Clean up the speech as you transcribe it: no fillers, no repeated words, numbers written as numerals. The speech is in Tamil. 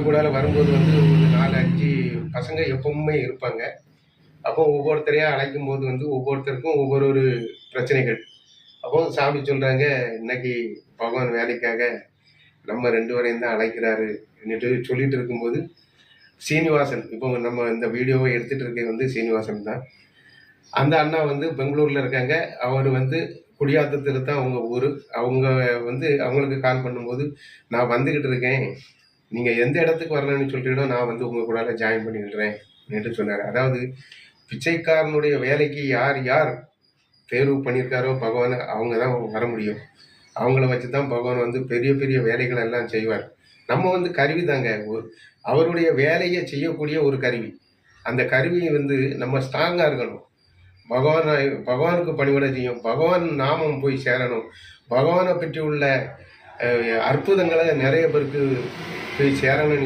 கூட வரும்போது வந்து ஒரு 4-5 பசங்க எப்பவுமே இருப்பாங்க. அப்போ ஒவ்வொருத்தரையா அழைக்கும்போது வந்து ஒவ்வொருத்தருக்கும் ஒவ்வொரு பிரச்சனைகள். அப்போ சாமி சொல்றாங்க, இன்னைக்கு பகவான் வேலைக்காக நம்ம 2 பேரையும் தான் அழைக்கிறாரு அப்படின்ட்டு சொல்லிட்டு இருக்கும்போது, சீனிவாசன் இப்போ நம்ம இந்த வீடியோவை எடுத்துட்டு இருக்கிறது வந்து சீனிவாசன் தான். அந்த அண்ணா வந்து பெங்களூர்ல இருக்காங்க. அவர் வந்து குடியாத்தத்துல தான் அவங்க ஊரு. அவங்க வந்து அவங்களுக்கு கால் பண்ணும்போது, நான் வந்துகிட்டு இருக்கேன். நீங்க எந்த இடத்துக்கு வரணும்னு சொல்றீங்களோ நான் வந்து உங்க கூடால ஜாயின் பண்ணிக்கிறேன் என்று சொன்னாரு. அதாவது பிச்சைக்காரனுடைய வேலைக்கு யார் யார் தேர்வு பண்ணியிருக்காரோ பகவான், அவங்க தான் வர முடியும். அவங்கள வச்சு தான் பகவான் வந்து பெரிய பெரிய வேலைகள் எல்லாம் செய்வார். நம்ம வந்து கருவி தாங்க. அவருடைய வேலையை செய்யக்கூடிய ஒரு கருவி. அந்த கருவி வந்து நம்ம ஸ்ட்ராங்கா இருக்கணும். பகவானுக்கு பணிவிடை செய்யும். பகவான் நாமம் போய் சேரணும். பகவானை பற்றி உள்ள அற்புதங்களை நிறைய பேருக்கு போய் சேரணும்னு